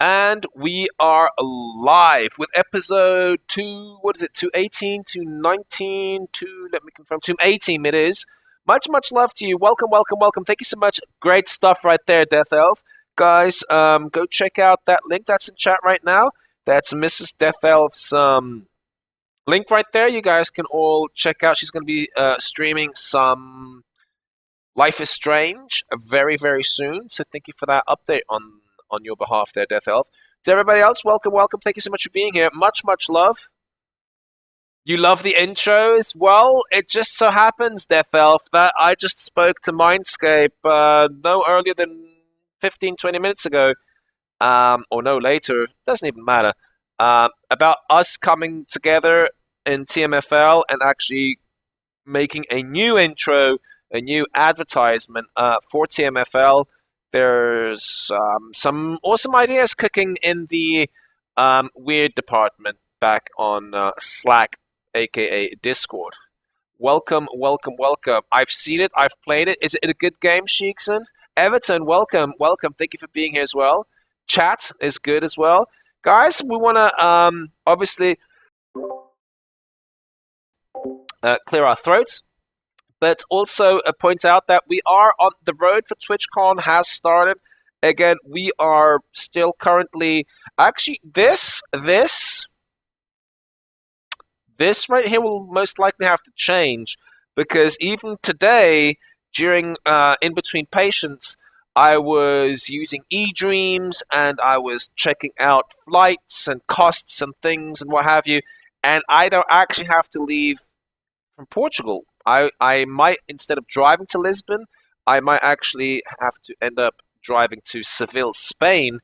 And we are live with episode 218, 219, let me confirm, 218 it is. Much love to you. Welcome. Thank you so much. Great stuff right there, Death Elf. Guys, go check out that link that's in chat right now. That's Mrs. Death Elf's link right there. You guys can all check out. She's going to be streaming some Life is Strange very, very soon. So thank you for that update on your behalf there, Death Elf. To everybody else, welcome. Thank you so much for being here. Much love. You love the intros? Well, it just so happens, Death Elf, that I just spoke to Mindscape no earlier than 15, 20 minutes ago, or no later, doesn't even matter, about us coming together in TMFL and actually making a new intro, a new advertisement for TMFL. There's some awesome ideas cooking in the weird department back on Slack, aka Discord. Welcome. I've seen it, I've played it. Is it a good game, Sheikson? Everton, welcome. Thank you for being here as well. Chat is good as well. Guys, we want to obviously clear our throats, but also point out that we are on the road for TwitchCon has started. Again, we are still currently... Actually, this right here will most likely have to change, because even today, during in between patients, I was using eDreams and I was checking out flights and costs and things and what have you, and I don't actually have to leave from Portugal. I might, instead of driving to Lisbon, I might actually have to end up driving to Seville, Spain,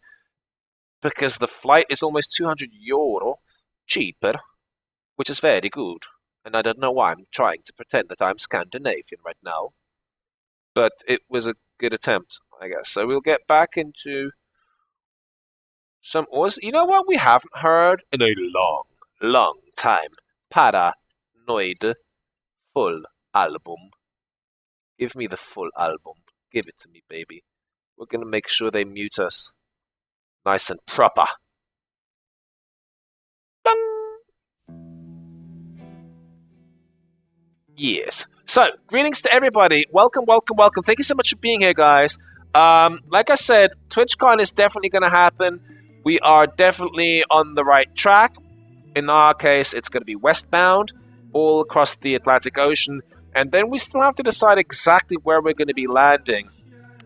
because the flight is almost 200 euro cheaper, which is very good. And I don't know why I'm trying to pretend that I'm Scandinavian right now, but it was a good attempt, I guess. So we'll get back into some... You know what we haven't heard in a long time? Paranoid full album. Give me the full album. Give it to me, baby. We're gonna make sure they mute us nice and proper. Bang. Yes. So, greetings to everybody. Welcome. Thank you so much for being here, guys. Like I said, TwitchCon is definitely gonna happen. We are definitely on the right track. In our case, it's gonna be westbound, all across the Atlantic Ocean, and then we still have to decide exactly where we're going to be landing.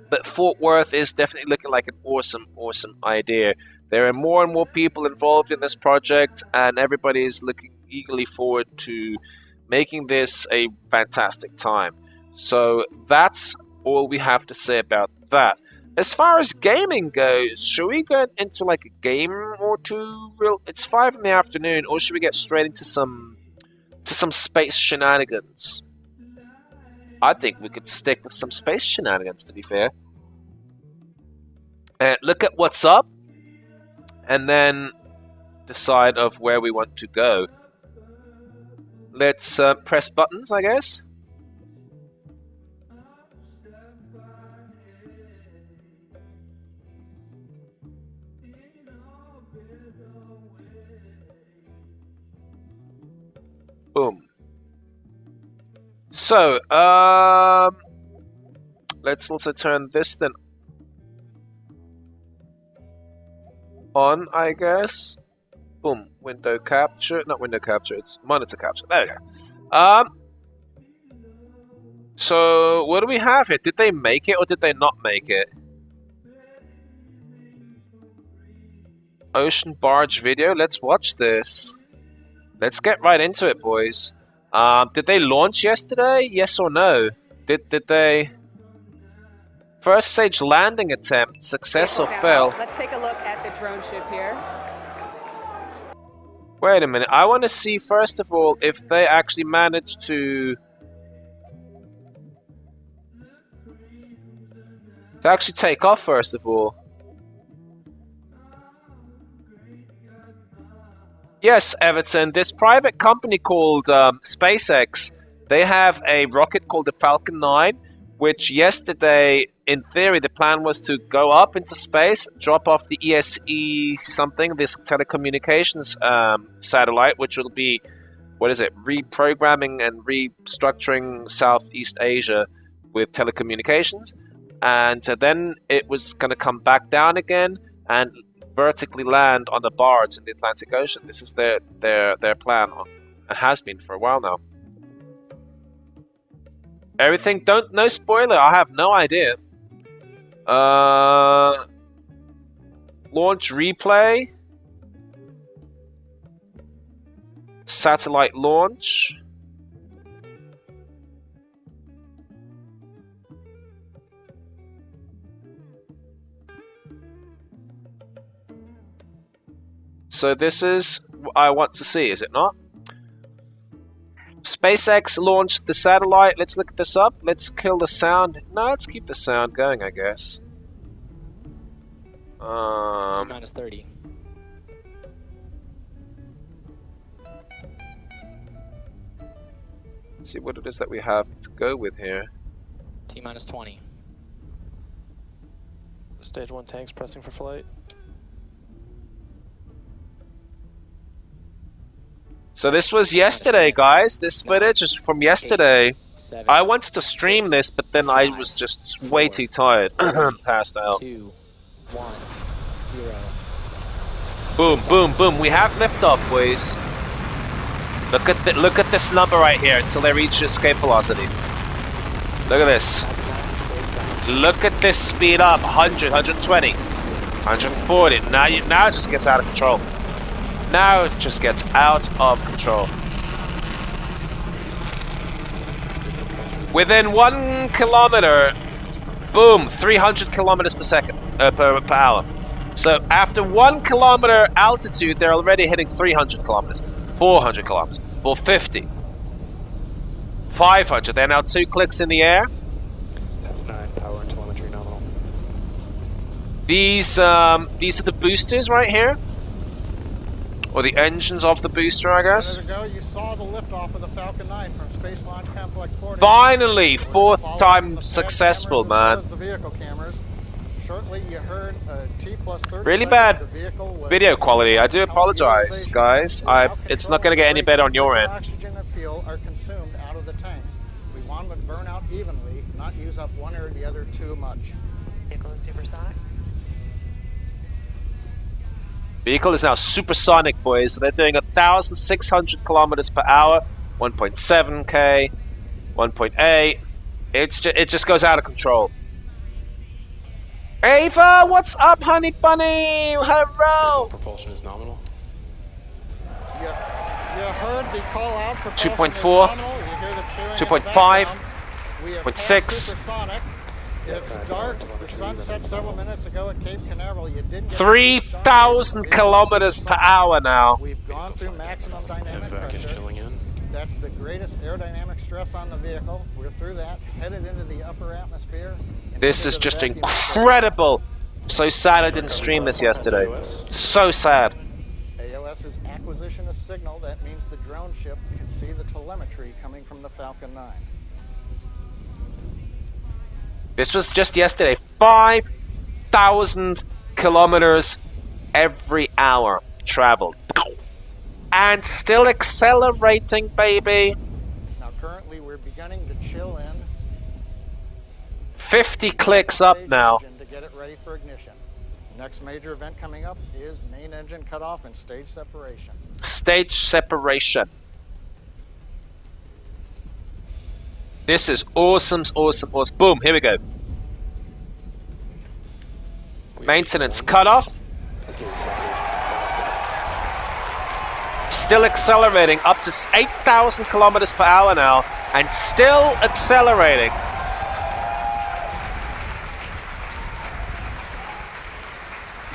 But Fort Worth is definitely looking like an awesome idea. There are more and more people involved in this project, and everybody is looking eagerly forward to making this a fantastic time. So that's all we have to say about that. As far as gaming goes, should we get into like a game or two? It's 5 in the afternoon, or should we get straight into some space shenanigans? I think we could stick with some space shenanigans, to be fair. And look at what's up, and then decide of where we want to go. Let's press buttons, I guess. Boom. So, let's also turn this then on, I guess. Boom. Window capture. Not window capture, it's monitor capture. There we go. So, what do we have here? Did they make it or did they not make it? Ocean barge video. Let's watch this. Let's get right into it, boys. Did they launch yesterday? Yes or no? Did they... First stage landing attempt, success or fail? Let's take a look at the drone ship here. Wait a minute. I want to see, first of all, if they actually managed to actually take off, first of all. Yes, Everton. This private company called SpaceX, they have a rocket called the Falcon 9, which yesterday, in theory, the plan was to go up into space, drop off the ESE something, this telecommunications satellite, which will be, what is it, reprogramming and restructuring Southeast Asia with telecommunications. And then it was going to come back down again and vertically land on the barge in the Atlantic Ocean. This is their plan. It has been for a while now. Everything, no spoiler, I have no idea. Launch replay. Satellite launch. So this is what I want to see, is it not? SpaceX launched the satellite. Let's look this up. Let's kill the sound. No, let's keep the sound going, I guess. T-minus 30. Let's see what it is that we have to go with here. T-minus 20. Stage 1 tanks pressing for flight. So this was yesterday, guys. This footage is from yesterday. 7, I wanted to stream this, but then I was just way too tired. Passed out. 2, 1, 0. Boom, boom, boom. We have liftoff, boys. Look at this number right here until they reach escape velocity. Look at this. Look at this speed up. 100, 120, 140. Now it just gets out of control. Now it just gets out of control. Within 1 kilometer, boom, 300 kilometers per second, per hour. So after 1 kilometer altitude, they're already hitting 300 kilometers, 400 kilometers, 450, 500. They're now 2 clicks in the air. 9 power and telemetry nominal. These are the boosters right here. Or the engines of the booster, I guess. A minute ago, you saw the liftoff of the Falcon 9 from Space Launch Complex 40. Finally, 4th time successful, man. The vehicle cameras. Shortly, you heard T+30 Really bad video quality. I do apologize, guys. It's not going to get any better on your end. Oxygen and fuel are consumed out of the tanks. We want them to burn out evenly, not use up one or the other too much. Vehicle is supersonic. Vehicle is now supersonic, boys. So they're doing 1,600 kilometers per hour, 1.7k, 1.8. It just goes out of control. Ava, what's up, honey bunny? Hello. Propulsion is nominal. You heard the call out. 2.4, 2.5, 0.6. It's dark. The sun set several minutes ago at Cape Canaveral. You didn't get 3,000 kilometers per hour now. We've gone through maximum dynamic MVAC is pressure. chilling in. That's the greatest aerodynamic stress on the vehicle. We're through that, headed into the upper atmosphere. This is just incredible. I'm so sad I didn't stream this yesterday. So sad. AOS's acquisition of signal. That means the drone ship can see the telemetry coming from the Falcon 9. This was just yesterday. 5,000 kilometers every hour traveled. And still accelerating, baby. Now currently we're beginning to chill in. 50 clicks up now. To get it ready for ignition. Next major event coming up is main engine cutoff and stage separation. Stage separation. This is awesome, awesome, awesome. Boom, here we go. Maintenance cutoff. Still accelerating up to 8,000 kilometers per hour now, and still accelerating.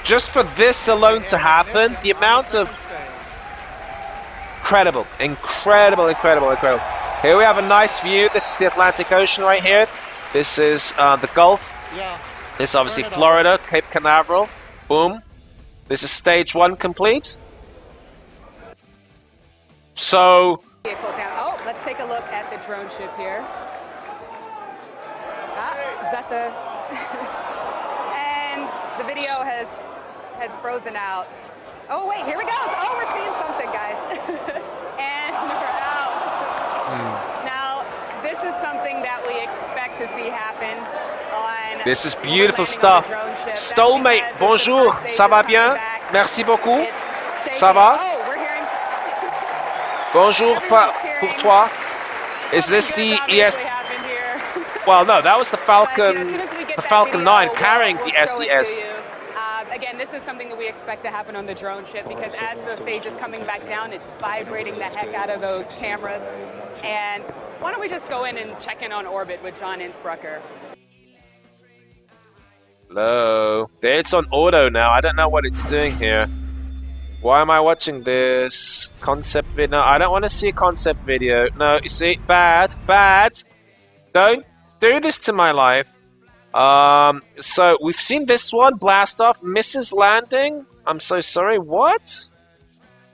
Just for this alone to happen, the amount of incredible, incredible, incredible, incredible. Here we have a nice view. This is the Atlantic Ocean right here. This is the Gulf. This is obviously Florida, Cape Canaveral. Boom. This is stage 1 complete. So, Vehicle down. Oh, let's take a look at the drone ship here. Is that the? And the video has frozen out. Oh wait, here we go. Oh, we're seeing something, guys. And we're out. Now, this is something that we expect to see happen on. This is when beautiful we're landing on stuff. the drone ship. That's Stolmate, because bonjour. this is the first Ça va stage bien? coming back. Merci beaucoup. It's Ça va? shaking. Oh, we're hearing. Bonjour Everyone's pour cheering. toi. Is Something this good's the obviously ES? happened here. Well, no, that was the But, Falcon, as soon as we get the that Falcon video, 9 carrying we'll the show it to SES. you. Again, this is something that we expect to happen on the drone ship because as the stage is coming back down, it's vibrating the heck out of those cameras. And why don't we just go in and check in on orbit with John Innsbrucker? Hello. It's on auto now. I don't know what it's doing here. Why am I watching this concept video? No, I don't want to see a concept video. No, you see, bad. Don't do this to my life. So we've seen this one blast off, misses landing. I'm so sorry. What?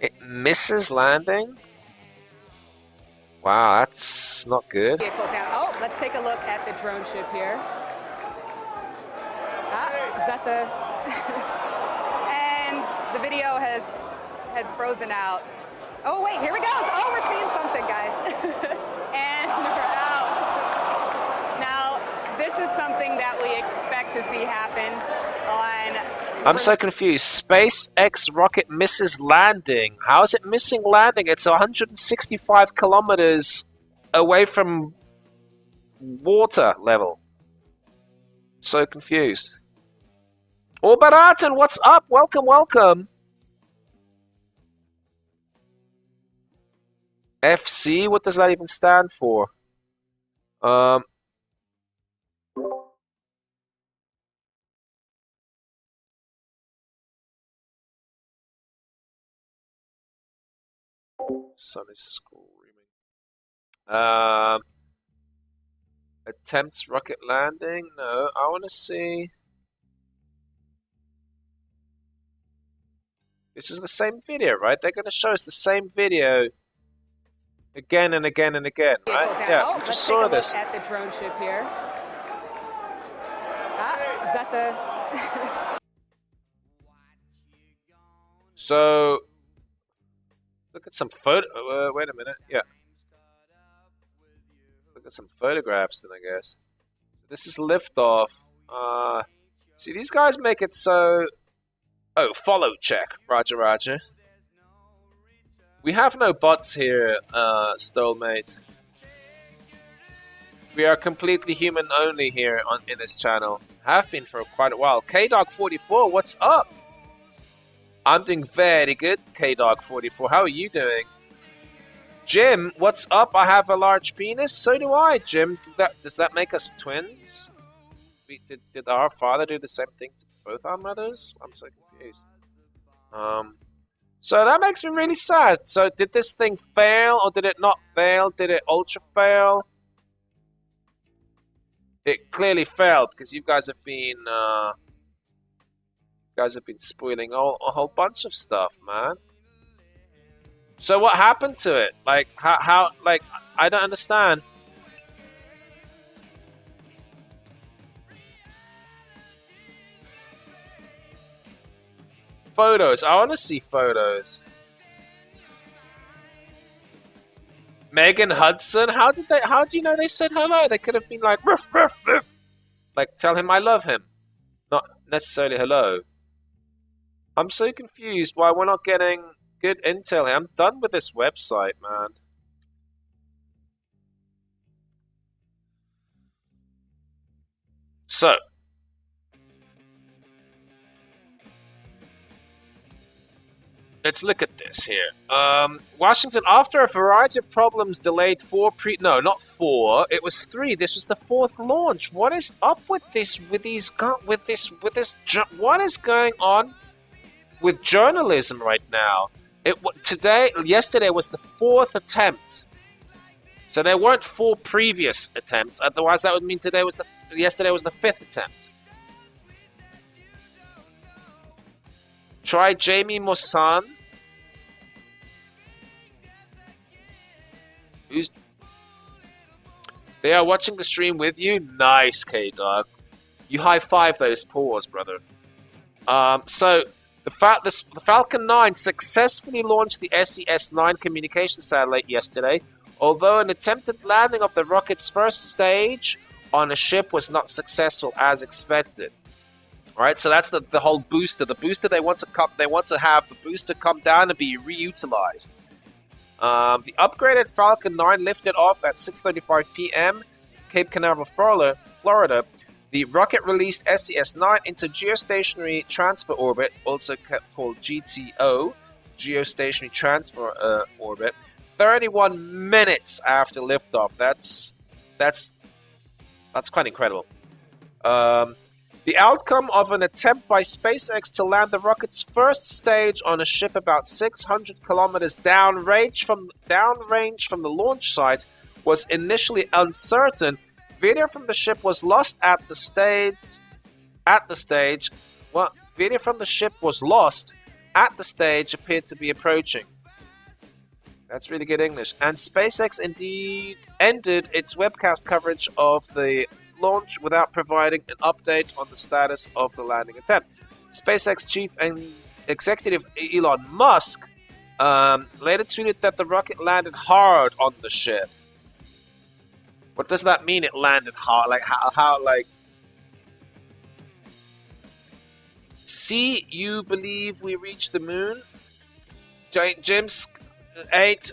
It misses landing? Wow, that's not good. Vehicle down. Oh, let's take a look at the drone ship here. Is that the? And the video has frozen out. Oh wait, here we go. Oh, we're seeing something, guys. And we're out. Now, this is something that we expect to see happen on. I'm so confused. SpaceX rocket misses landing. How is it missing landing? It's 165 kilometers away from water level. So confused. Orberaten, what's up? Welcome. FC, what does that even stand for? Sun is screaming. Attempts rocket landing? No, I want to see. This is the same video, right? They're going to show us the same video again and again and again, right? Vehicle down. Yeah, Oh, we just let's saw take a this. look at the drone ship here. Is that the? So, look at some photo. Wait a minute. Yeah. Look at some photographs then, I guess. So this is liftoff. See, these guys make it so. Oh, follow check. Roger. We have no bots here, Stolmate. We are completely human only here in this channel. Have been for quite a while. KDog44, what's up? I'm doing very good, KDog44. How are you doing? Jim, what's up? I have a large penis. So do I, Jim. Does that make us twins? Did our father do the same thing to both our mothers? I'm so confused. So that makes me really sad. So did this thing fail or did it not fail? Did it ultra fail? It clearly failed because you guys have been spoiling a whole bunch of stuff, man. So what happened to it? Like how like I don't understand. Photos. I want to see photos. Megan Hudson. How do you know they said hello? They could have been like, ruff, ruff, ruff. Like, tell him I love him. Not necessarily hello. I'm so confused why we're not getting good intel here. I'm done with this website, man. So. Let's look at this here. Washington, after a variety of problems, delayed not 4. It was 3. This was the 4th launch. What is up with this? What is going on with journalism right now? Yesterday was the 4th attempt. So there weren't 4 previous attempts. Otherwise, that would mean yesterday was the 5th attempt. Try Jamie Mosan. They are watching the stream with you? Nice, K-Dog. You high-five those paws, brother. So, the Falcon 9 successfully launched the SES-9 communication satellite yesterday, although an attempted landing of the rocket's first stage on a ship was not successful as expected. Alright, so that's the whole booster. The booster they want to have the booster come down and be reutilized. The upgraded Falcon 9 lifted off at 6:35 p.m. Cape Canaveral, Florida. The rocket released SES-9 into geostationary transfer orbit, also called GTO, geostationary transfer orbit, 31 minutes after liftoff. That's quite incredible. The outcome of an attempt by SpaceX to land the rocket's first stage on a ship about 600 kilometers downrange from the launch site was initially uncertain. Video from the ship was lost at the stage. Video from the ship was lost at the stage appeared to be approaching. That's really good English. And SpaceX indeed ended its webcast coverage of the launch without providing an update on the status of the landing attempt. SpaceX chief and executive Elon Musk later tweeted that the rocket landed hard on the ship. What does that mean? It landed hard, like how like? See, you believe we reached the moon? Jim's 8.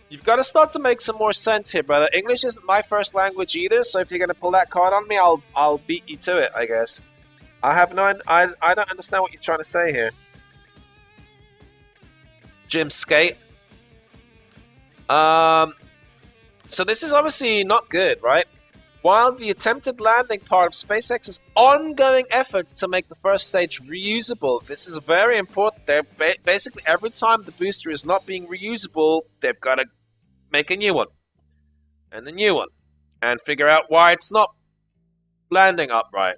You've got to start to make some more sense here, brother. English isn't my first language either, so if you're gonna pull that card on me, I'll beat you to it, I guess. I don't understand what you're trying to say here. Jim Skate. So this is obviously not good, right? While the attempted landing part of SpaceX's ongoing efforts to make the first stage reusable, this is very important. They're basically every time the booster is not being reusable, they've got to make a new one. And a new one. And figure out why it's not landing upright.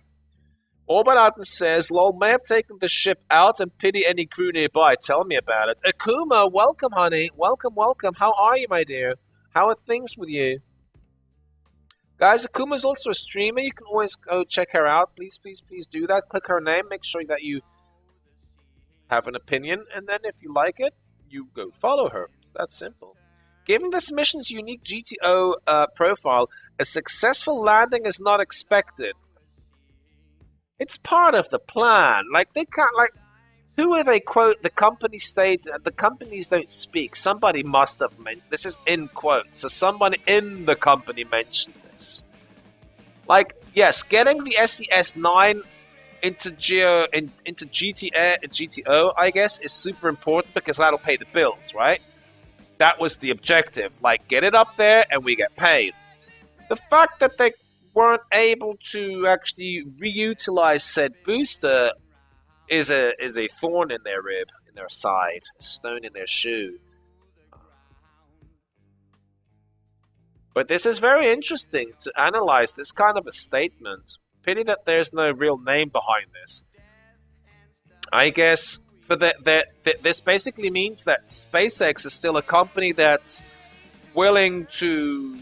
Orbit Arden says, Lol may have taken the ship out and pity any crew nearby. Tell me about it. Akuma, welcome, honey. Welcome, welcome. How are you, my dear? How are things with you? Guys, Akuma's also a streamer. You can always go check her out. Please, please, please do that. Click her name. Make sure that you have an opinion. And then if you like it, you go follow her. It's that simple. Given this mission's unique GTO profile, a successful landing is not expected. It's part of the plan. Like, they can't, like, who are they quote? The company state, the companies don't speak. Somebody must have meant, this is in quotes, so someone in the company mentioned this. Like, yes, getting the SES-9 into GTO, I guess, is super important because that'll pay the bills, right? That was the objective. Like, get it up there and we get paid. The fact that they weren't able to actually reutilize said booster is a thorn in their rib, in their side, a stone in their shoe. But this is very interesting to analyze this kind of a statement. Pity that there's no real name behind this. I guess for this basically means that SpaceX is still a company that's willing to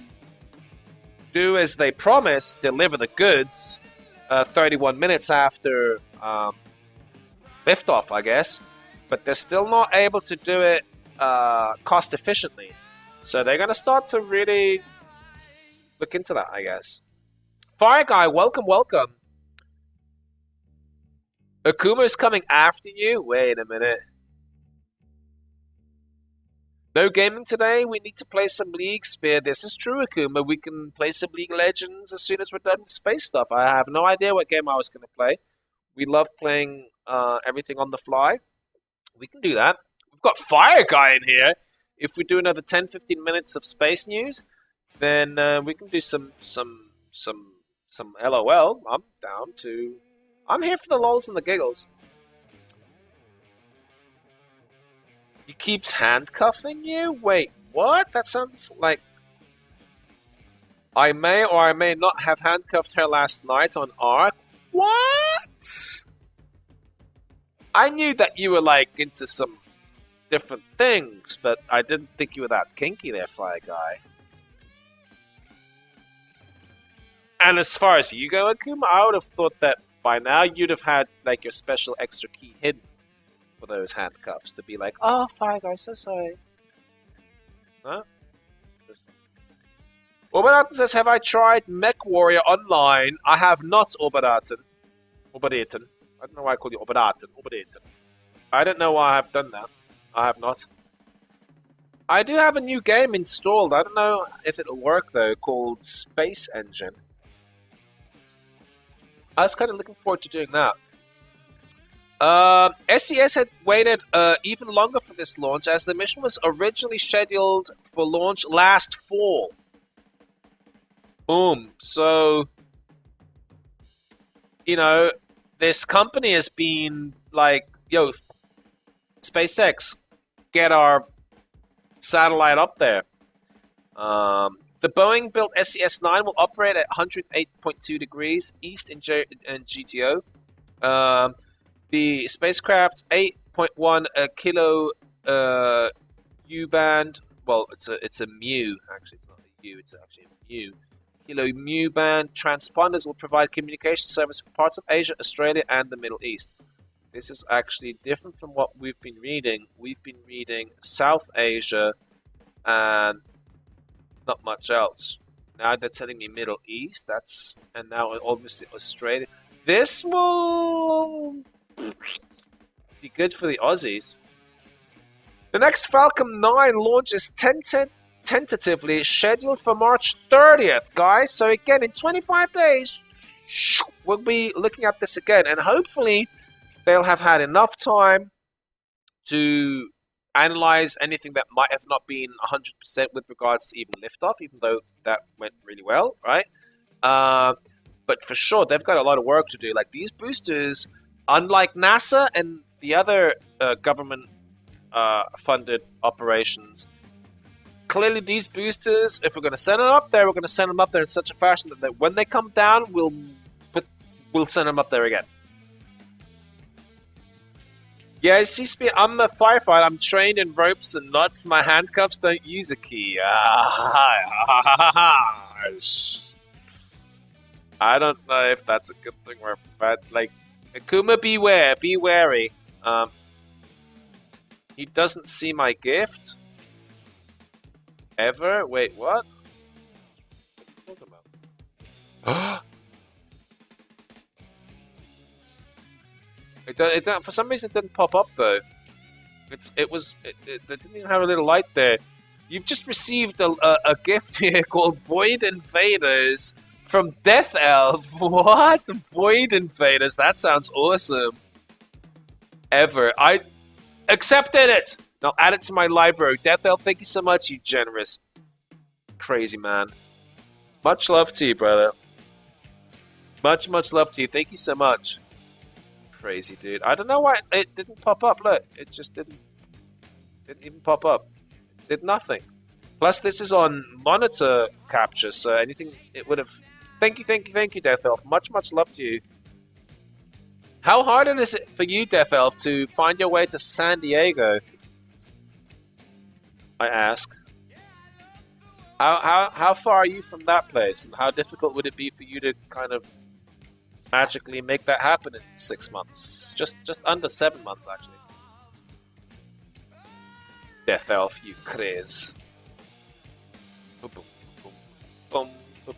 do as they promise, deliver the goods 31 minutes after liftoff, I guess. But they're still not able to do it cost efficiently. So they're going to start to really look into that, I guess. Fire Guy, welcome, welcome. Akuma's coming after you? Wait a minute. No gaming today? We need to play some League Spear. This is true, Akuma. We can play some League of Legends as soon as we're done with space stuff. I have no idea what game I was going to play. We love playing everything on the fly. We can do that. We've got Fire Guy in here. If we do another 10-15 minutes of space news, then we can do some LOL. I'm down to... I'm here for the lols and the giggles. He keeps handcuffing you? Wait, what? That sounds like... I may or I may not have handcuffed her last night on Ark. What? I knew that you were, like, into some different things, but I didn't think you were that kinky there, Fire Guy. And as far as you go, Akuma, I would have thought that by now you'd have had like your special extra key hidden for those handcuffs to be like, oh, Fire Guy, so sorry. Huh? Oberaten says, have I tried Mech Warrior online? I have not, Oberaten. Oberaten. I don't know why I call you Oberaten. Oberaten. I don't know why I have done that. I have not. I do have a new game installed. I don't know if it'll work though, called Space Engine. I was kind of looking forward to doing that. SES had waited even longer for this launch as the mission was originally scheduled for launch last fall. Boom. So, you know, this company has been like, yo, SpaceX, get our satellite up there. The Boeing-built SES-9 will operate at 108.2 degrees east in GTO. The spacecraft's 8.1 kilo U-band, well, it's a mu, actually, it's not a U, it's actually a mu. Kilo mu band transponders will provide communication service for parts of Asia, Australia, and the Middle East. This is actually different from what we've been reading. We've been reading South Asia and not much else. Now they're telling me Middle East. And now obviously Australia. This will be good for the Aussies. The next Falcon 9 launch is tentatively scheduled for March 30th, guys. So again, in 25 days, we'll be looking at this again, and hopefully they'll have had enough time to analyze anything that might have not been 100% with regards to even liftoff, even though that went really well, right? But for sure, they've got a lot of work to do. Like, these boosters, unlike NASA and the other government-funded operations, clearly these boosters, if we're going to send them up there, we're going to send them up there in such a fashion that when they come down, we'll send them up there again. Yeah, C-Speed, I'm a firefighter. I'm trained in ropes and nuts. My handcuffs don't use a key. I don't know if that's a good thing or bad. Like, Akuma, beware. Be wary. He doesn't see my gift. Ever? Wait, what? What are you talking about? For some reason, it didn't pop up though. It didn't even have a little light there. You've just received a gift here called Void Invaders from Death Elf. What? Void Invaders? That sounds awesome. Ever? I accepted it. I'll add it to my library. Death Elf, thank you so much, you generous, crazy man. Much love to you, brother. Much love to you. Thank you so much. Crazy dude. I don't know why it didn't pop up. Look, it just didn't even pop up. It did nothing. Plus, this is on monitor capture, so anything it would have. Thank you, Death Elf. Much love to you. How hard is it for you, Death Elf, to find your way to San Diego? I ask. How far are you from that place, and how difficult would it be for you to kind of magically make that happen in 6 months? Just under 7 months, actually. Death Elf, you craze. Boom, boom, boom, boom, boom,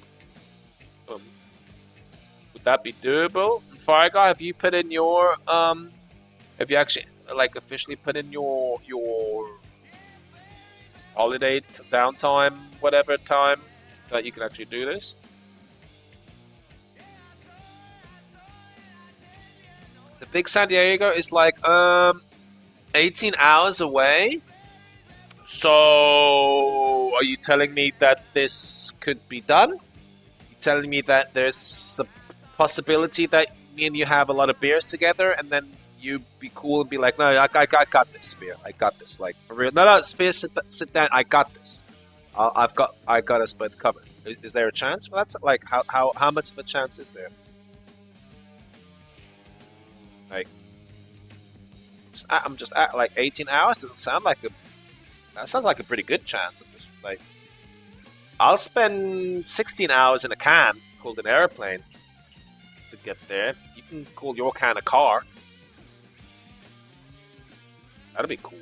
boom. Would that be doable? And Fire Guy, have you put in your have you actually like officially put in your holiday downtime, whatever time that you can actually do this? The big San Diego is like 18 hours away. So are you telling me that this could be done? You telling me that there's a possibility that me and you have a lot of beers together, and then you be cool and be like, no, I got this, Spear. I got this. Like, for real. No, Spear, sit down. I got this. I got us both covered. Is there a chance for that? Like, how much of a chance is there? Like, I'm just at like 18 hours. Doesn't sound like that sounds like a pretty good chance. I'm just like, I'll spend 16 hours in a can called an airplane to get there. You can call your kind of car. That'd be cool.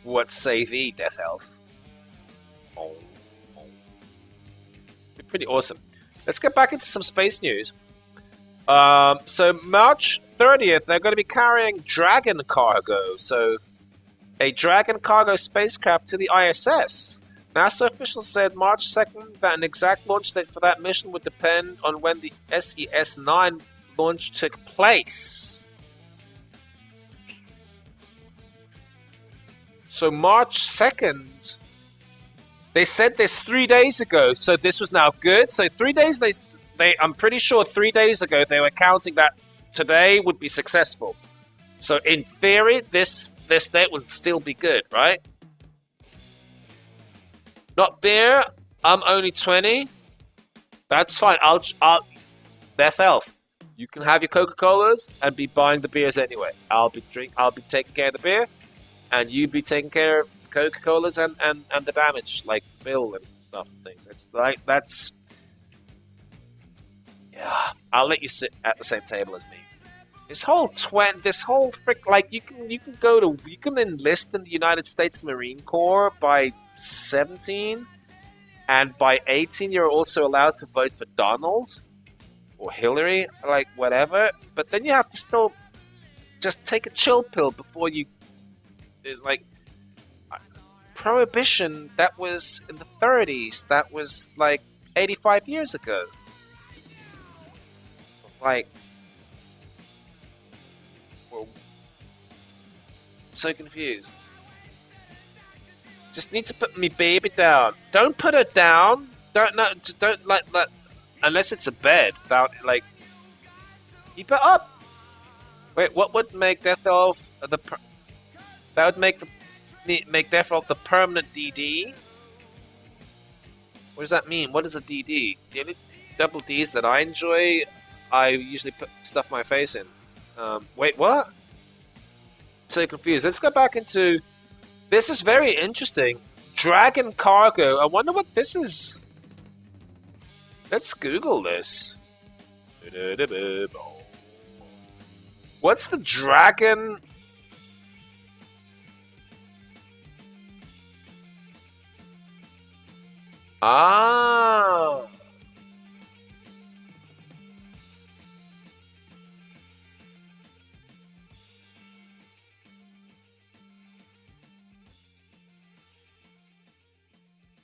What say thee, Death Elf? Oh. Be pretty awesome. Let's get back into some space news. So March 30th, they're going to be carrying Dragon cargo. So a Dragon cargo spacecraft to the ISS. NASA officials said March 2nd that an exact launch date for that mission would depend on when the SES-9 launch took place. So March 2nd, they said this 3 days ago, so this was now good. So 3 days, I'm pretty sure 3 days ago they were counting that today would be successful. So in theory, this date would still be good, right? Not beer. I'm only 20. That's fine. I'll Death Elf. You can have your Coca-Colas and be buying the beers anyway. I'll be taking care of the beer, and you be taking care of Coca-Colas and the damage, like Phil and stuff and things. It's like that's. Yeah, I'll let you sit at the same table as me. This whole you can enlist in the United States Marine Corps by 17, and by 18 you're also allowed to vote for Donald or Hillary, like whatever. But then you have to still just take a chill pill before you. There's like prohibition that was in the 30s. That was like 85 years ago. Like, well, I'm so confused. Just need to put me baby down. Don't put her down. Don't let unless it's a bed. Like, keep it up. Wait, what would make Death Elf that would make Death Elf the permanent DD? What does that mean? What is a DD? The only double Ds that I enjoy, I usually stuff my face in. Wait, what? I'm so confused. Let's go back into. This is very interesting. Dragon cargo. I wonder what this is. Let's Google this. What's the Dragon? Ah.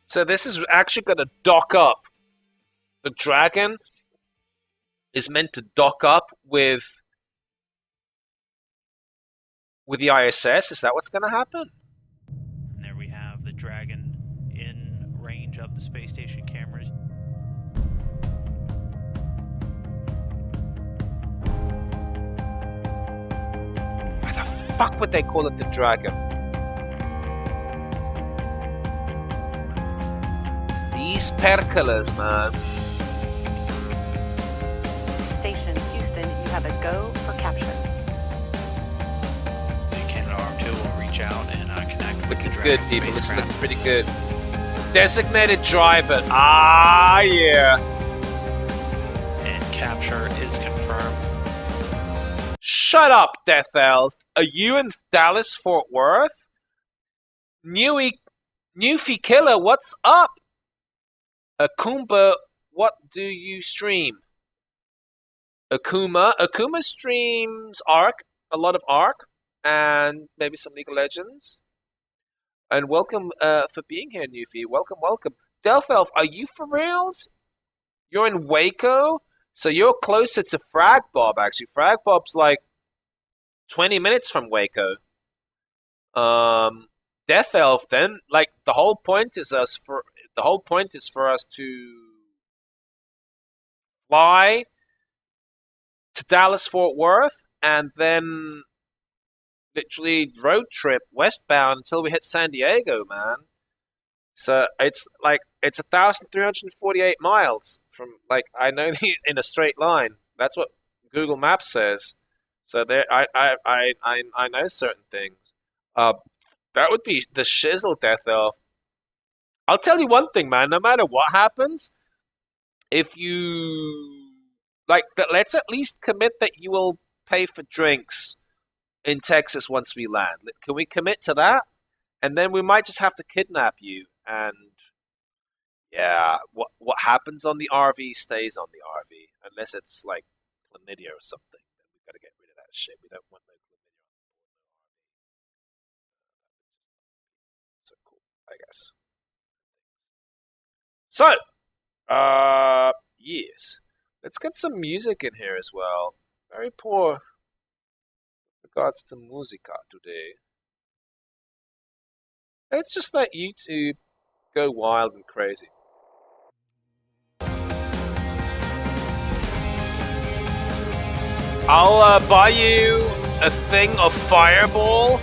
So this is actually going to dock up. The Dragon is meant to dock up with the ISS. Is that what's going to happen? And there we have the Dragon in range of the space station cameras. Why the fuck would they call it the Dragon? These percolas, man. Station Houston, you have a go for capture. The Canadarm2 will reach out and connect with Looking the good, Dragon people. This is spacecraft. looking pretty good. Designated driver. Ah, yeah. And capture is confirmed. Shut up, Death Elf. Are you in Dallas, Fort Worth? Newfie Killer, what's up? Akumba, what do you stream? Akuma streams Ark, a lot of Ark, and maybe some League of Legends. And welcome for being here, Newfie. Welcome. Death Elf, are you for reals? You're in Waco? So you're closer to Frag Bob, actually. Frag Bob's like 20 minutes from Waco. Death Elf, then, like, the whole point is for us to fly to Dallas Fort Worth and then literally road trip westbound until we hit San Diego, man. So it's 1,348 miles from, like, I know in a straight line. That's what Google Maps says. So there, I know certain things. That would be the shizzle, Death Elf. I'll tell you one thing, man. No matter what happens, if you let's at least commit that you will pay for drinks in Texas once we land. Can we commit to that? And then we might just have to kidnap you. And yeah, what happens on the RV stays on the RV, unless it's like chlamydia or something. Then we've got to get rid of that shit. We don't want no chlamydia on board no RV. So cool, I guess. So, yes. Let's get some music in here as well. Very poor regards to musica today. Let's just let YouTube go wild and crazy. I'll buy you a thing of Fireball.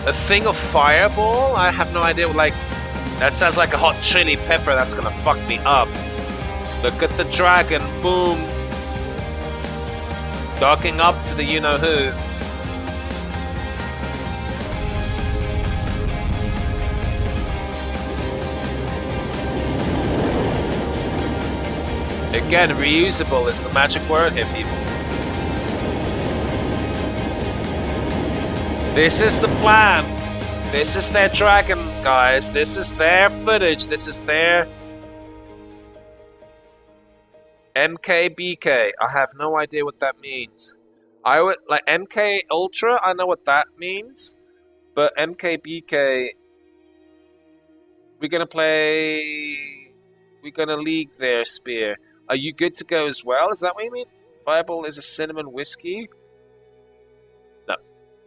A thing of Fireball? I have no idea, like... That sounds like a hot chili pepper that's gonna fuck me up. Look at the dragon, boom. Docking up to the you-know-who. Again, reusable is the magic word here, people. This is the plan. This is their dragon, guys. This is their footage. This is their MKBK. I have no idea what that means. I would like MK Ultra. I know what that means, but MKBK. We're gonna play. We're gonna league their spear. Are you good to go as well? Is that what you mean? Fireball is a cinnamon whiskey. No,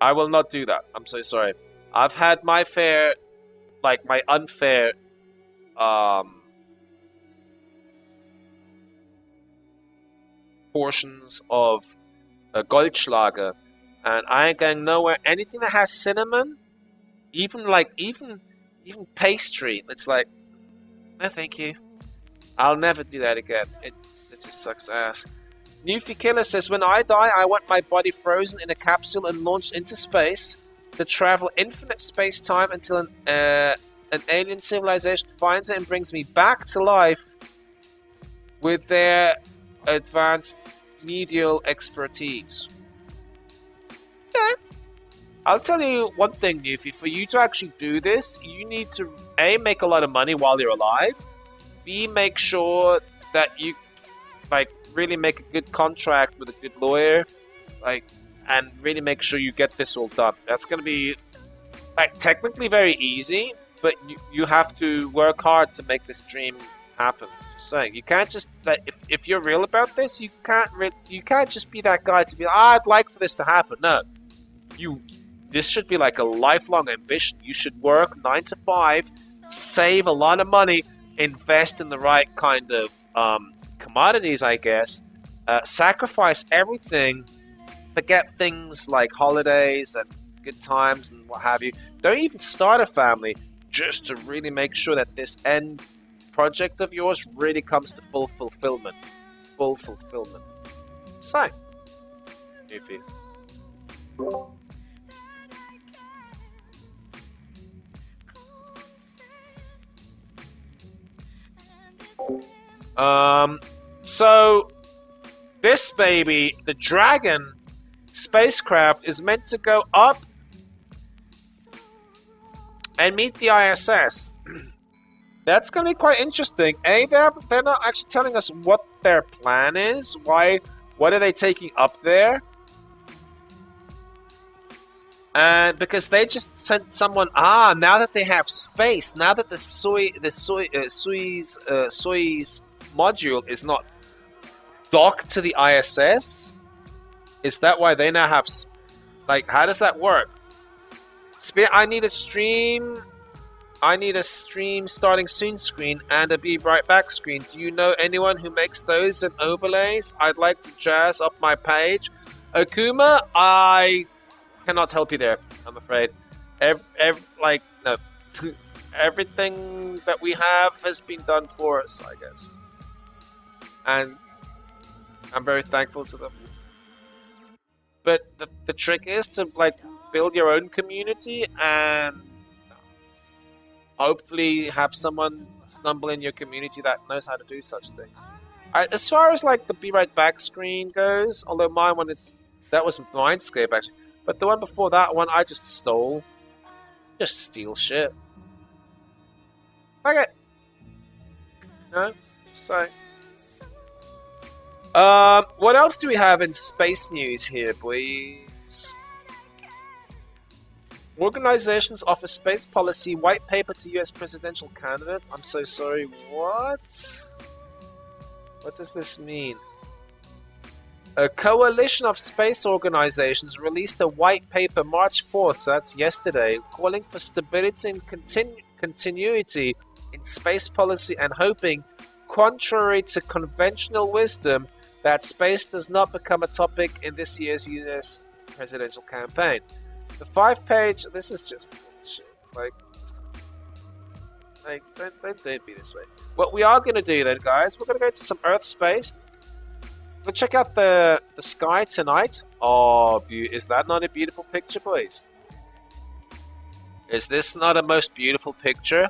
I will not do that. I'm so sorry. I've had my fair, like my unfair, portions of Goldschlager, and I ain't going nowhere. Anything that has cinnamon, even pastry, it's like, no, thank you. I'll never do that again. It just sucks ass. Newfie Killer says, when I die, I want my body frozen in a capsule and launched into space to travel infinite space-time until an alien civilization finds it and brings me back to life with their advanced medial expertise. Yeah. I'll tell you one thing, Newfie. For you to actually do this, you need to A, make a lot of money while you're alive. B, make sure that you really make a good contract with a good lawyer, and really make sure you get this all done. That's going to be technically very easy, but you have to work hard to make this dream happen. Just saying, you can't just if you're real about this, you can't just be that guy to be I'd like for this to happen. No, this should be like a lifelong ambition. You should work 9 to 5, save a lot of money, invest in the right kind of commodities, I guess, sacrifice everything, forget things like holidays and good times and what have you. Don't even start a family, just to really make sure that this end project of yours really comes to full fulfillment. Full fulfillment. So, if you... So this baby, the Dragon spacecraft, is meant to go up and meet the ISS. That's going to be quite interesting. A, they're not actually telling us what their plan is. What are they taking up there? And because they just sent someone. Now that they have space, now that the Soyuz module is not docked to the ISS, is that why they now have? How does that work? I need a stream starting soon screen and a be right back screen. Do you know anyone who makes those and overlays? I'd like to jazz up my page. Okuma, I cannot help you there, I'm afraid. No. Everything that we have has been done for us, I guess. And I'm very thankful to them. But the trick is to build your own community, and hopefully have someone stumble in your community that knows how to do such things. As far as like the Be Right Back screen goes, although my one is, that was Mindscape actually, but the one before that one I just stole. Just steal shit. Okay. No, just saying. What else do we have in space news here, boys? Organizations offer space policy white paper to US presidential candidates. I'm so sorry, what? What does this mean? A coalition of space organizations released a white paper March 4th, so that's yesterday, calling for stability and continuity in space policy and hoping, contrary to conventional wisdom, that space does not become a topic in this year's US presidential campaign. The 5-page, this is just bullshit. Like, don't be this way. What we are going to do then, guys, we're going to go to some Earth space. We'll check out the sky tonight. Oh, is that not a beautiful picture, boys? Is this not a most beautiful picture?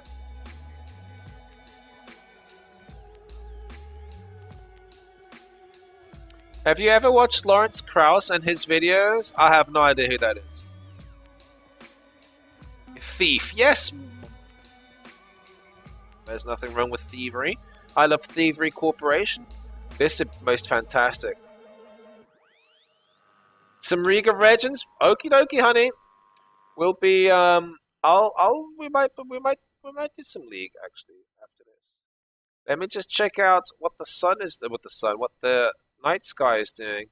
Have you ever watched Lawrence Krauss and his videos? I have no idea who that is. Thief, yes. There's nothing wrong with thievery. I love Thievery Corporation. This is most fantastic. Some League of Legends. Okie dokie, honey. We'll be we might do some League actually after this. Let me just check out what the night sky is doing.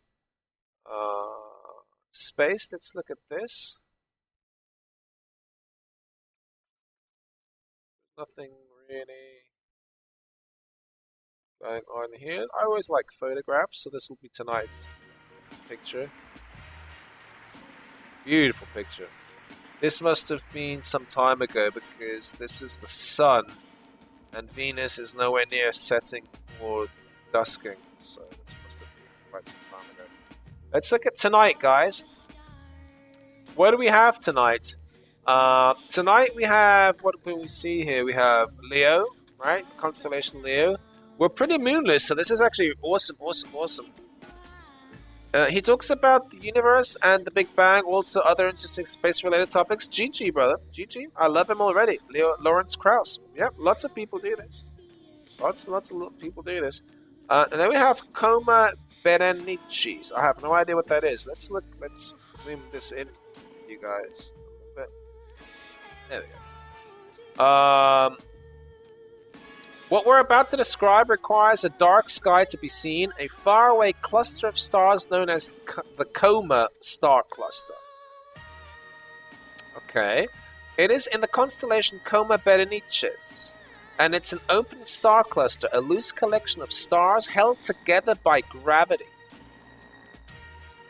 Space, let's look at this. Nothing really going on here. I always like photographs, so this will be tonight's picture. Beautiful picture. This must have been some time ago because this is the sun and Venus is nowhere near setting or dusking, so this must have been quite some time ago. Let's look at tonight, guys. What do we have tonight? Tonight we have, what do we see here? We have Leo, right? Constellation Leo. We're pretty moonless, so this is actually awesome. He talks about the universe and the Big Bang, also other interesting space-related topics. GG, brother. GG. I love him already. Lawrence Krauss. Yep, lots of people do this. Lots of people do this. And then we have Coma Berenices. I have no idea what that is. Let's zoom this in, you guys. There we go. What we're about to describe requires a dark sky to be seen, a faraway cluster of stars known as the Coma star cluster. Okay. It is in the constellation Coma Berenices, and it's an open star cluster, a loose collection of stars held together by gravity.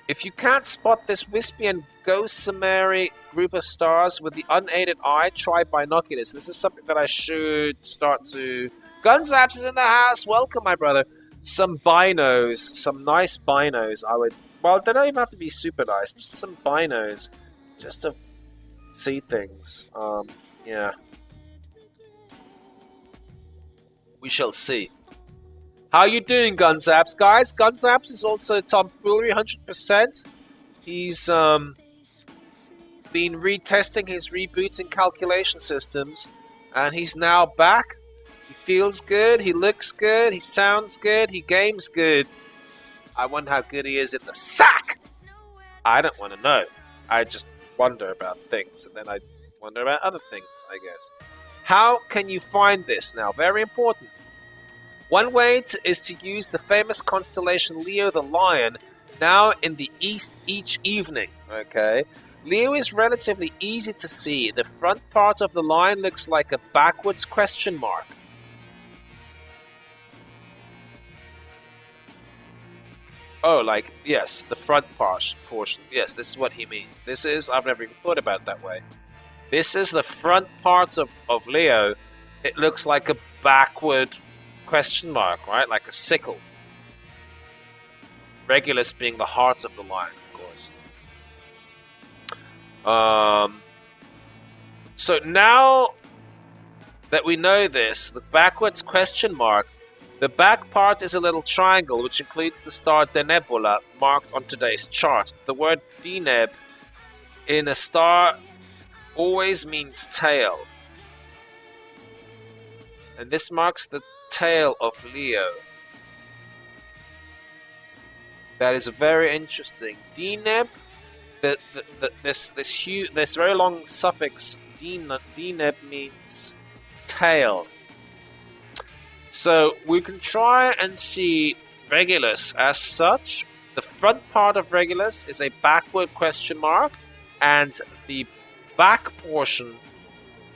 If you can't spot this wispy and gossamer group of stars with the unaided eye, try binoculars. This is something that I should start to... Gunzaps is in the house! Welcome, my brother. Some binos, some nice binos. Well, they don't even have to be super nice. Just some binos. Just to see things. Yeah. We shall see. How you doing, Gunzaps, guys? Gunzaps is also tomfoolery 100%. He's been retesting his rebooting calculation systems, and he's now back. He feels good, he looks good, he sounds good, he games good. I wonder how good he is in the sack! I don't want to know. I just wonder about things, and then I wonder about other things, I guess. How can you find this now? Very important. One way is to use the famous constellation Leo the Lion, now in the east each evening. Okay, Leo is relatively easy to see. The front part of the line looks like a backwards question mark. Oh, like, yes, the front portion. Yes, this is what he means. This is, I've never even thought about it that way. This is the front parts of Leo. It looks like a backward question mark, right? Like a sickle. Regulus being the heart of the line, of course. So now that we know this. The backwards question mark. The back part is a little triangle which includes the star Denebola marked on today's chart. The word Deneb in a star always means tail. And this marks the tail of Leo. That is very interesting. Deneb, this very long suffix Deneb means tail. So we can try and see Regulus as such. The front part of Regulus is a backward question mark, and the back portion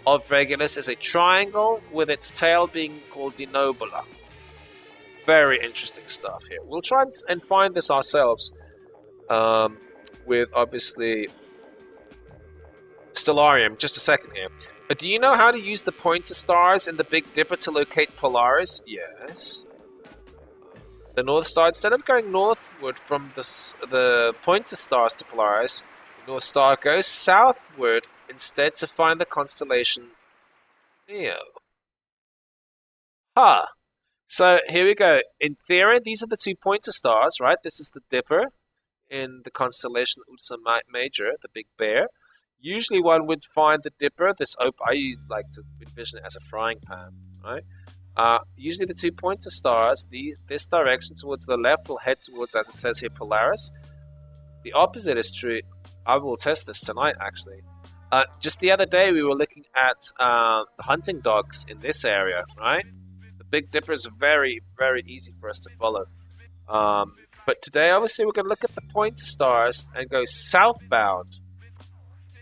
of Regulus is a triangle with its tail being called Denebola. Very interesting stuff here. We'll try and find this ourselves with obviously Stellarium. Just a second here. Do you know how to use the pointer stars in the Big Dipper to locate Polaris? Yes. The North Star, instead of going northward from the pointer stars to Polaris, the North Star goes southward instead to find the constellation Leo. Huh. So here we go. In theory, these are the 2 pointer stars, right? This is the Dipper in the constellation Ursa Major, the Big Bear. Usually one would find the Dipper, I like to envision it as a frying pan, right? Usually the 2 pointer stars, this direction towards the left will head towards, as it says here, Polaris. The opposite is true. I will test this tonight, actually. Just the other day, we were looking at the hunting dogs in this area, right? The Big Dipper is very, very easy for us to follow. But today, obviously, we're going to look at the pointer stars and go southbound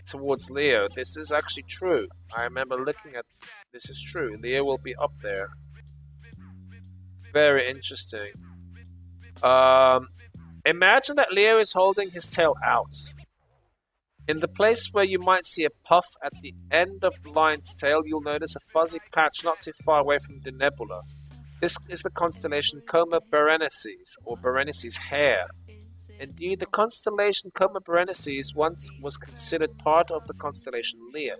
towards Leo. This is actually true. I remember looking at this is true. Leo will be up there. Very interesting. Imagine that Leo is holding his tail out. In the place where you might see a puff at the end of the lion's tail, you'll notice a fuzzy patch not too far away from the nebula. This is the constellation Coma Berenices, or Berenices' hair. Indeed, the constellation Coma Berenices once was considered part of the constellation Leo.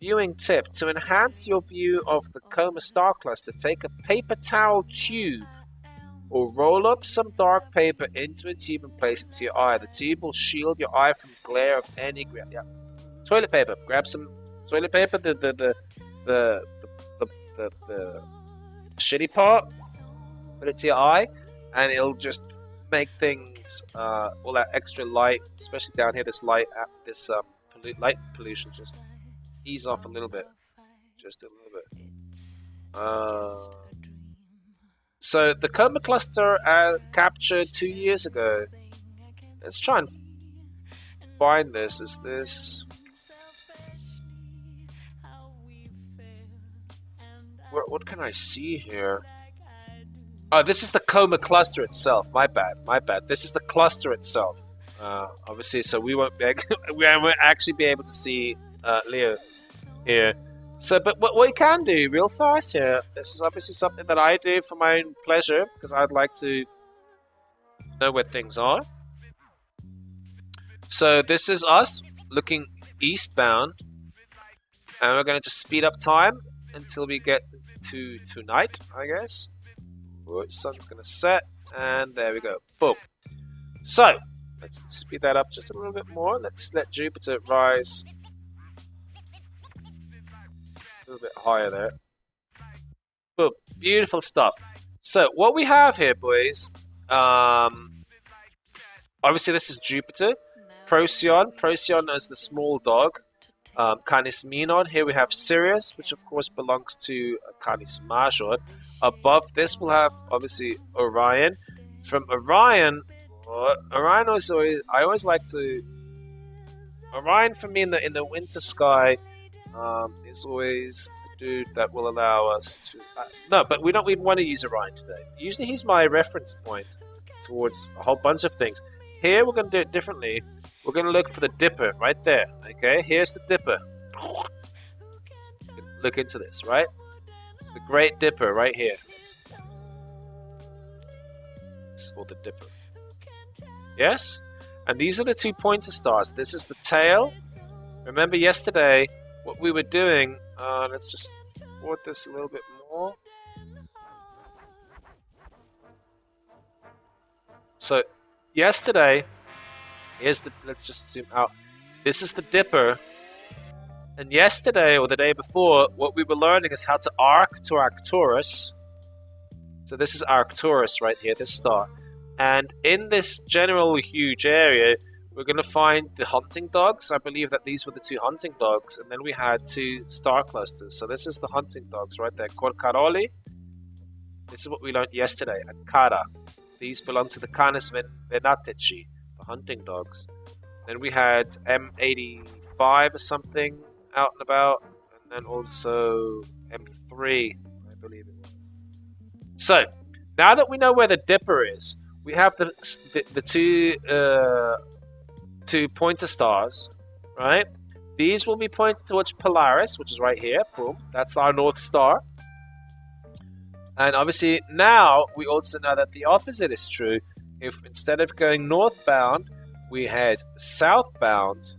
Viewing tip: to enhance your view of the Coma star cluster, take a paper towel tube or roll up some dark paper into a tube and place it to your eye. The tube will shield your eye from glare of any grade. Yeah. Toilet paper. Grab some toilet paper, the shitty part, put it to your eye, and it'll just make things all that extra light, especially down here, this light light pollution, just ease off a little bit, just a little bit. So the Coma cluster captured 2 years ago. Let's try and find this. Is this what can I see here? Oh, this is the Coma cluster itself. My bad. This is the cluster itself. Obviously, so we won't actually be able to see Leo here. So, but what we can do real fast here, this is obviously something that I do for my own pleasure, because I'd like to know where things are. So this is us looking eastbound, and we're going to just speed up time until we get to tonight, I guess. The sun's going to set, and there we go. Boom. So, let's speed that up just a little bit more. Let's let Jupiter rise a little bit higher there. Boom. Beautiful stuff. So, what we have here, boys, obviously this is Jupiter. Procyon is the small dog. Canis Minor. Here we have Sirius, which of course belongs to Canis Major. Above this we'll have obviously Orion. From Orion, Orion is always, I always like to. Orion for me in the winter sky is always the dude that will allow us to. No, but we don't even want to use Orion today. Usually he's my reference point towards a whole bunch of things. Here we're going to do it differently. We're going to look for the Dipper right there. Okay, here's the Dipper. Look into this, right? The Great Dipper right here. It's called the Dipper. Yes? And these are the 2 pointer stars. This is the tail. Remember yesterday what we were doing. Let's just export this a little bit more. So, yesterday, let's just zoom out. This is the Dipper. And yesterday, or the day before, what we were learning is how to arc to Arcturus. So this is Arcturus right here, this star. And in this general huge area, we're going to find the hunting dogs. I believe that these were the 2 hunting dogs. And then we had 2 star clusters. So this is the hunting dogs right there. Corcaroli. This is what we learned yesterday. And Cara. These belong to the Canis Venatici, the hunting dogs. Then we had M85 or something out and about. And then also M3, I believe it was. So, now that we know where the Dipper is, we have the 2 pointer stars, right? These will be pointed towards Polaris, which is right here. Boom. That's our North Star. And obviously, now we also know that the opposite is true. If instead of going northbound, we head southbound,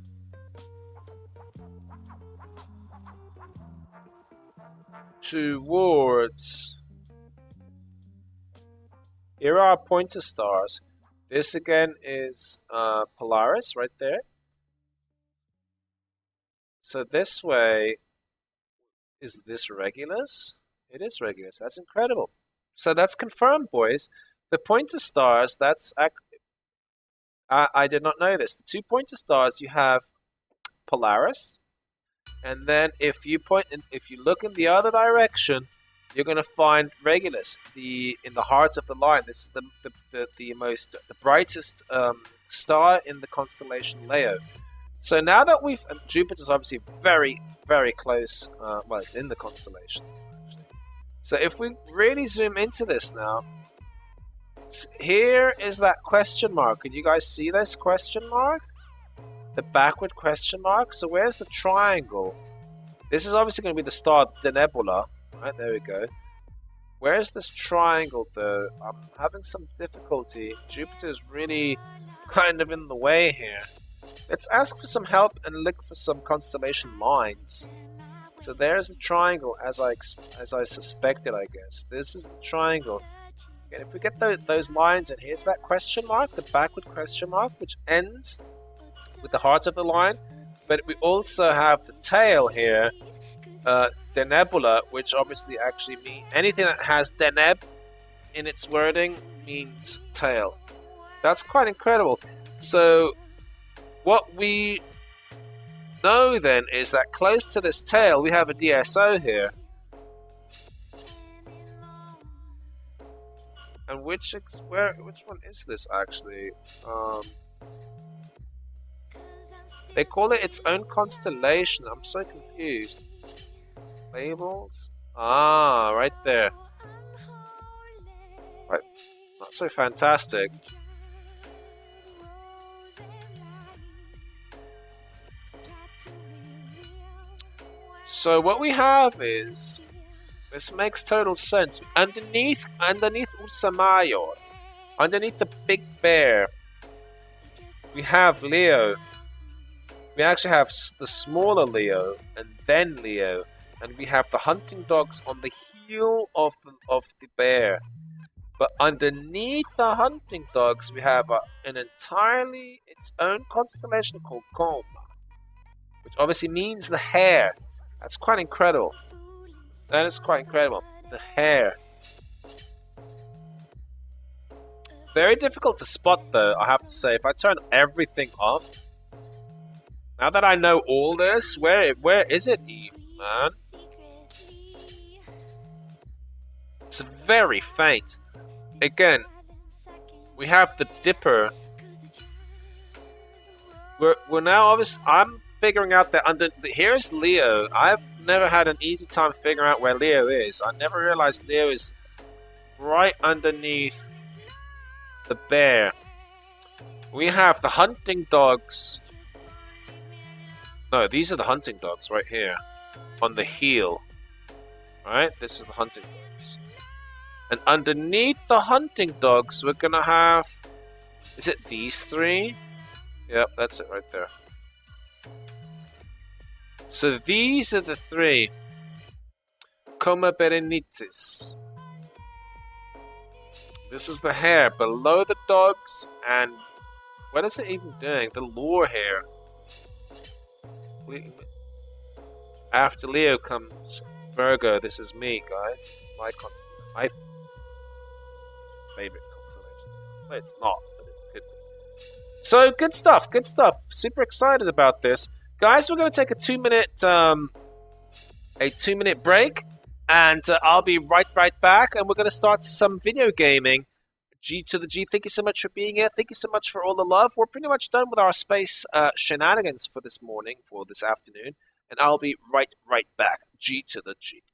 towards... Here are our pointer stars. This again is Polaris right there. So this way, is this Regulus? It is Regulus. That's incredible. So that's confirmed, boys. The pointer stars, that's... I did not know this. The 2 pointer stars, you have Polaris. And then if you look in the other direction, you're going to find Regulus, in the heart of the line. This is the brightest star in the constellation Leo. So now that and Jupiter's obviously very, very close. Well, it's in the constellation. So if we really zoom into this now, here is that question mark. Can you guys see this question mark? The backward question mark. So where's the triangle? This is obviously going to be the star Denebula. Right, there we go. Where's this triangle though? I'm having some difficulty. Jupiter is really kind of in the way here. Let's ask for some help and look for some constellation lines. So there's the triangle as I suspected, I guess. This is the triangle. And if we get those lines, and here's that question mark, the backward question mark, which ends with the heart of the line. But we also have the tail here, Denebula, which obviously actually means anything that has Deneb in its wording means tail. That's quite incredible. So what we know then is that close to this tail we have a DSO here. And which one is this actually? They call it its own constellation. I'm so confused. Labels? Ah, right there. Right. Not so fantastic. So what we have is, this makes total sense. Underneath Ursa Major, underneath the Big Bear, we have Leo. We actually have the smaller Leo, and then Leo, and we have the hunting dogs on the heel of the bear. But underneath the hunting dogs, we have an entirely its own constellation called Coma, which obviously means the hare. That's quite incredible. That is quite incredible. The hare. Very difficult to spot, though, I have to say. If I turn everything off, now that I know all this, where is it even, man? It's very faint. Again, we have the Dipper. We're now obviously. I'm figuring out that here's Leo. I've never had an easy time figuring out where Leo is. I never realized Leo is right underneath the bear. We have the hunting dogs. No, these are the hunting dogs right here on the heel. Right? This is the hunting dogs. And underneath the hunting dogs, we're gonna have. Is it these three? Yep, that's it right there. So these are the three. Coma Berenices. This is the hair below the dogs, and what is it even doing? The lure hair. After Leo comes Virgo. This is me, guys. This is my favorite constellation. Well, it's not, but it could be. So good stuff. Good stuff. Super excited about this, guys. We're going to take a 2-minute break. And I'll be right back, and we're going to start some video gaming. G to the G, thank you so much for being here. Thank you so much for all the love. We're pretty much done with our space shenanigans for this morning, for this afternoon. And I'll be right back. G to the G.